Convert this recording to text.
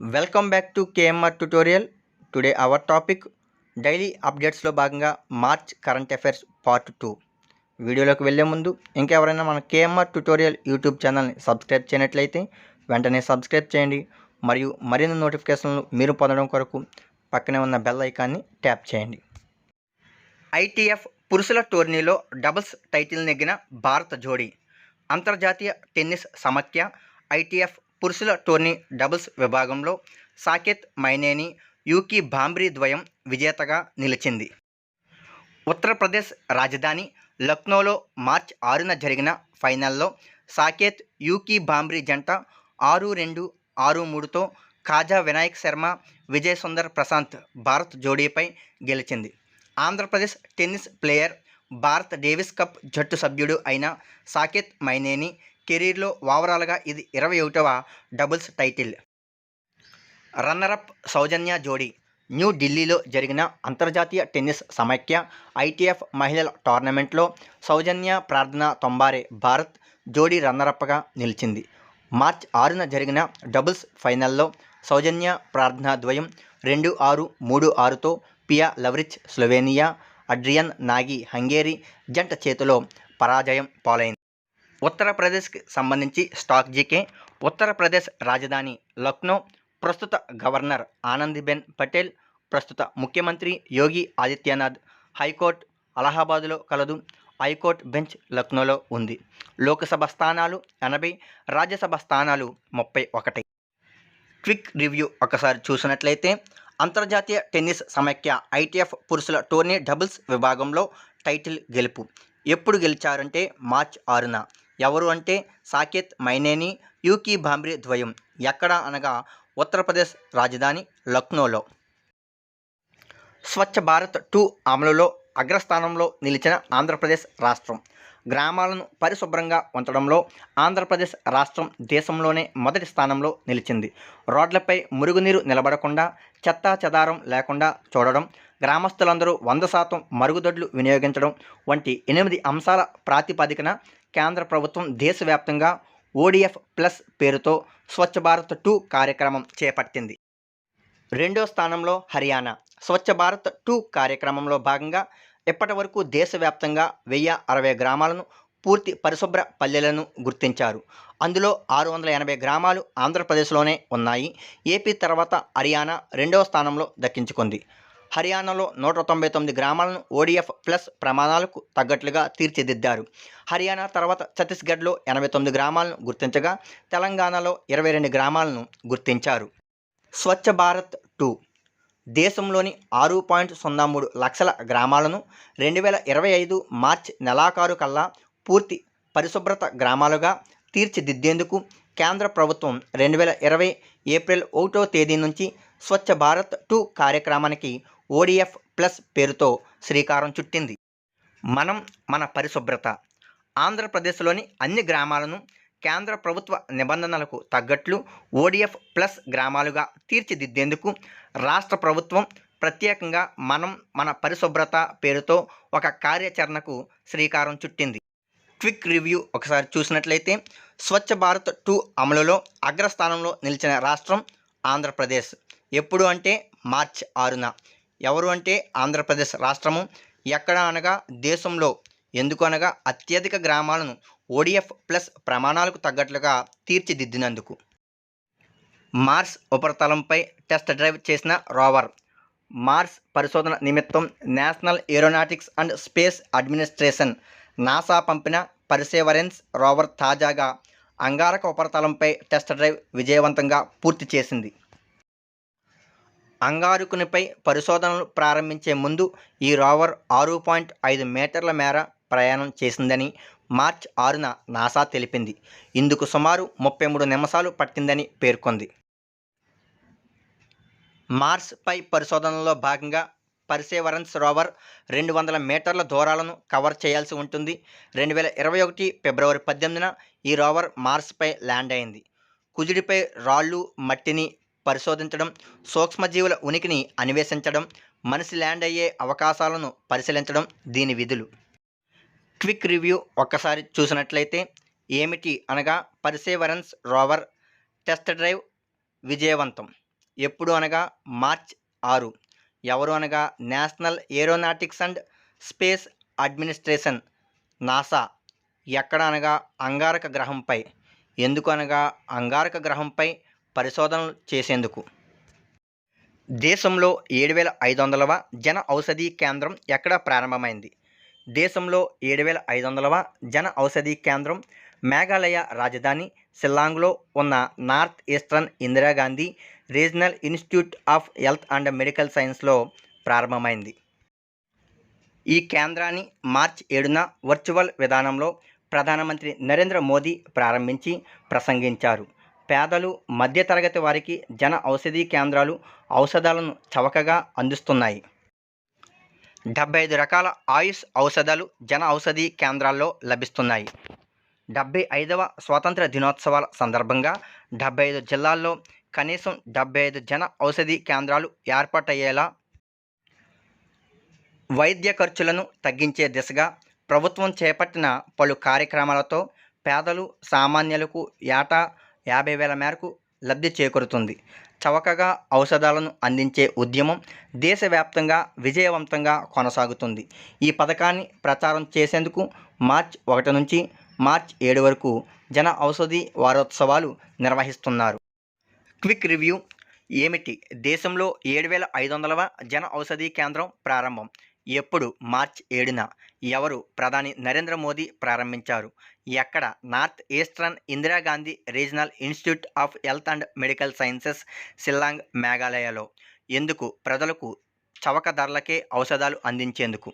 Welcome back to KMR tutorial. Today our topic daily అప్డేట్స్లో భాగంగా March current affairs part 2. వీడియోలోకి వెళ్ళే ముందు ఇంకెవరైనా మన కేఎంఆర్ ట్యుటోరియల్ యూట్యూబ్ ఛానల్ని సబ్స్క్రైబ్ చేయనట్లయితే వెంటనే సబ్స్క్రైబ్ చేయండి మరియు మరిన్ని నోటిఫికేషన్లు మీరు పొందడం కొరకు పక్కనే ఉన్న బెల్ ఐకాన్ని ట్యాప్ చేయండి. ఐటీఎఫ్ పురుషుల టోర్నీలో డబుల్స్ టైటిల్ నెగ్గిన భారత జోడీ. అంతర్జాతీయ టెన్నిస్ సమాఖ్య ఐటీఎఫ్ పురుషుల టోర్నీ డబుల్స్ విభాగంలో సాకేత్ మైనేని, యూకీ భాంబ్రీ ద్వయం విజేతగా నిలిచింది. ఉత్తరప్రదేశ్ రాజధాని లక్నోలో మార్చి 6న జరిగిన ఫైనల్లో సాకేత్, యూకీ భాంబ్రీ జంట 6-2, 6-3తో కాజా వినాయక్ శర్మ, విజయ్ సుందర్ ప్రశాంత్ భారత్ జోడీపై గెలిచింది. Andhra Pradesh tennis player, Bharat Davis cup జట్టు సభ్యుడు అయిన సాకేత్ మైనేని కెరీర్లో ఓవరాల్గా ఇది 21వ డబుల్స్ టైటిల్. రన్నరప్ సౌజన్య జోడీ. న్యూఢిల్లీలో జరిగిన అంతర్జాతీయ టెన్నిస్ సమాఖ్య ఐటీఎఫ్ మహిళల టోర్నమెంట్లో సౌజన్య, ప్రార్థన తొంబారే భారత్ జోడీ రన్నరప్గా నిలిచింది. మార్చి 6న జరిగిన డబుల్స్ ఫైనల్లో సౌజన్య, ప్రార్థన ద్వయం 2-6, 3-6తో పియా లవ్రిచ్ స్లోవేనియా, అడ్రియన్ నాగి హంగేరీ జంట చేతిలో పరాజయం పాలైంది. ఉత్తరప్రదేశ్కి సంబంధించి స్టాక్ జీకే. ఉత్తరప్రదేశ్ రాజధాని లక్నో, ప్రస్తుత గవర్నర్ ఆనందీబెన్ పటేల్, ప్రస్తుత ముఖ్యమంత్రి యోగి ఆదిత్యనాథ్. హైకోర్టు అలహాబాదులో కలదు. హైకోర్టు బెంచ్ లక్నోలో ఉంది. లోక్సభ స్థానాలు 80, రాజ్యసభ స్థానాలు 31. క్విక్ రివ్యూ ఒకసారి చూసినట్లయితే అంతర్జాతీయ టెన్నిస్ సమాఖ్య ఐటీఎఫ్ పురుషుల టోర్నీ డబుల్స్ విభాగంలో టైటిల్ గెలుపు ఎప్పుడు గెలిచారంటే మార్చి 6న. ఎవరు అంటే సాకేత్ మైనేని, యూకీ భాంబ్రీ ద్వయం. ఎక్కడ అనగా ఉత్తరప్రదేశ్ రాజధాని లక్నోలో. స్వచ్ఛ భారత్ 2 అమలులో అగ్రస్థానంలో నిలిచిన ఆంధ్రప్రదేశ్ రాష్ట్రం. గ్రామాలను పరిశుభ్రంగా ఉంచడంలో ఆంధ్రప్రదేశ్ రాష్ట్రం దేశంలోనే మొదటి స్థానంలో నిలిచింది. రోడ్లపై మురుగునీరు నిలబడకుండా, చెత్తా చెదారం లేకుండా చూడడం, గ్రామస్తులందరూ 100% మరుగుదొడ్లు వినియోగించడం వంటి 8 అంశాల ప్రాతిపదికన కేంద్ర ప్రభుత్వం దేశవ్యాప్తంగా ఓడిఎఫ్ ప్లస్ పేరుతో స్వచ్ఛ భారత్ 2 కార్యక్రమం చేపట్టింది. రెండో స్థానంలో హర్యానా. స్వచ్ఛ భారత్ 2 కార్యక్రమంలో భాగంగా ఇప్పటి వరకు దేశవ్యాప్తంగా 1060 గ్రామాలను పూర్తి పరిశుభ్ర పల్లెలను గుర్తించారు. అందులో 680 గ్రామాలు ఆంధ్రప్రదేశ్లోనే ఉన్నాయి. ఏపీ తర్వాత హర్యానా రెండవ స్థానంలో దక్కించుకుంది. హర్యానాలో 199 గ్రామాలను ఓడిఎఫ్ ప్లస్ ప్రమాణాలకు తగ్గట్లుగా తీర్చిదిద్దారు. హర్యానా తర్వాత ఛత్తీస్గఢ్లో 89 గ్రామాలను గుర్తించగా తెలంగాణలో 22 గ్రామాలను గుర్తించారు. స్వచ్ఛ భారత్ 2 దేశంలోని 6.03 లక్షల గ్రామాలను 2025 మార్చి నెలాఖరు కల్లా పూర్తి పరిశుభ్రత గ్రామాలుగా తీర్చిదిద్దేందుకు కేంద్ర ప్రభుత్వం 2020 ఏప్రిల్ 1వ తేదీ నుంచి స్వచ్ఛ భారత్ 2 కార్యక్రమానికి ఓడిఎఫ్ ప్లస్ పేరుతో శ్రీకారం చుట్టింది. మనం మన పరిశుభ్రత. ఆంధ్రప్రదేశ్లోని అన్ని గ్రామాలను కేంద్ర ప్రభుత్వ నిబంధనలకు తగ్గట్లు ఓడిఎఫ్ ప్లస్ గ్రామాలుగా తీర్చిదిద్దేందుకు రాష్ట్ర ప్రభుత్వం ప్రత్యేకంగా మనం మన పరిశుభ్రత పేరుతో ఒక కార్యాచరణకు శ్రీకారం చుట్టింది. క్విక్ రివ్యూ ఒకసారి చూసినట్లయితే స్వచ్ఛ భారత్ 2 అమలులో అగ్రస్థానంలో నిలిచిన రాష్ట్రం ఆంధ్రప్రదేశ్. ఎప్పుడు అంటే మార్చి 6న. ఎవరు అంటే ఆంధ్రప్రదేశ్ రాష్ట్రము. ఎక్కడ అనగా దేశంలో. ఎందుకు అనగా అత్యధిక గ్రామాలను ఓడిఎఫ్ ప్లస్ ప్రమాణాలకు తగ్గట్లుగా తీర్చిదిద్దినందుకు. మార్స్ ఉపరితలంపై టెస్ట్ డ్రైవ్ చేసిన రోవర్. మార్స్ పరిశోధన నిమిత్తం national aeronautics and space administration NASA పంపిన పర్సేవరెన్స్ రోవర్ తాజాగా అంగారక ఉపరితలంపై టెస్ట్ డ్రైవ్ విజయవంతంగా పూర్తి చేసింది. అంగారకునిపై పరిశోధనలు ప్రారంభించే ముందు ఈ రోవర్ 6.5 మీటర్ల మేర ప్రయాణం చేసిందని మార్చి 6న నాసా తెలిపింది. ఇందుకు సుమారు 33 నిమిషాలు పట్టిందని పేర్కొంది. మార్స్పై పరిశోధనలో భాగంగా పర్సేవరెన్స్ రోవర్ 200 మీటర్ల దూరాలను కవర్ చేయాల్సి ఉంటుంది. 2021 ఫిబ్రవరి 18న ఈ రోవర్ మార్స్పై ల్యాండ్ అయింది. కుజుడిపై రాళ్ళు, మట్టిని పరిశోధించడం, సూక్ష్మజీవుల ఉనికిని అన్వేషించడం, మనిషి ల్యాండ్ అయ్యే అవకాశాలను పరిశీలించడం దీని విధులు. క్విక్ రివ్యూ ఒక్కసారి చూసినట్లయితే ఏమిటి అనగా పర్సేవరెన్స్ రోవర్ టెస్ట్ డ్రైవ్ విజయవంతం. ఎప్పుడు అనగా మార్చ్ 6. ఎవరు అనగా national aeronautics and space administration NASA. ఎక్కడ అనగా అంగారక గ్రహంపై. ఎందుకు అనగా అంగారక గ్రహంపై పరిశోధనలు చేసేందుకు. దేశంలో 7,500వ జన ఔషధి కేంద్రం ఎక్కడ ప్రారంభమైంది? దేశంలో 7,500వ జన ఔషధి కేంద్రం మేఘాలయ రాజధాని షిల్లాంగ్లో ఉన్న north eastern Indira Gandhi regional institute of health and medical సైన్స్లో ప్రారంభమైంది. ఈ కేంద్రాన్ని మార్చి 7న వర్చువల్ విధానంలో ప్రధానమంత్రి నరేంద్ర మోదీ ప్రారంభించి ప్రసంగించారు. పేదలు, మధ్యతరగతి వారికి జన ఔషధి కేంద్రాలు ఔషధాలను చవకగా అందిస్తున్నాయి. 75 రకాల ఆయుష్ ఔషధాలు జన ఔషధి కేంద్రాల్లో లభిస్తున్నాయి. 75వ స్వాతంత్ర దినోత్సవాల సందర్భంగా 75 జిల్లాల్లో కనీసం 75 జన ఔషధి కేంద్రాలు ఏర్పాటయ్యేలా వైద్య ఖర్చులను తగ్గించే దిశగా ప్రభుత్వం చేపట్టిన పలు కార్యక్రమాలతో పేదలు, సామాన్యులకు ఏటా 50,000 మేరకు లబ్ధి చేకూరుతుంది. చవకగా ఔషధాలను అందించే ఉద్యమం దేశవ్యాప్తంగా విజయవంతంగా కొనసాగుతుంది. ఈ పథకాన్ని ప్రచారం చేసేందుకు మార్చి 1 నుంచి మార్చి 7 వరకు జన ఔషధి వారోత్సవాలు నిర్వహిస్తున్నారు. క్విక్ రివ్యూ ఏమిటి? దేశంలో 7,500వ జన ఔషధి కేంద్రం ప్రారంభం ఎప్పుడు? మార్చి 7న. ఎవరు? ప్రధాని నరేంద్ర మోదీ ప్రారంభించారు. ఎక్కడ? North eastern Indira Gandhi regional institute of health and medical sciences, Shillong, మేఘాలయలో. ఎందుకు? ప్రజలకు చవక ధరలకే ఔషధాలు అందించేందుకు.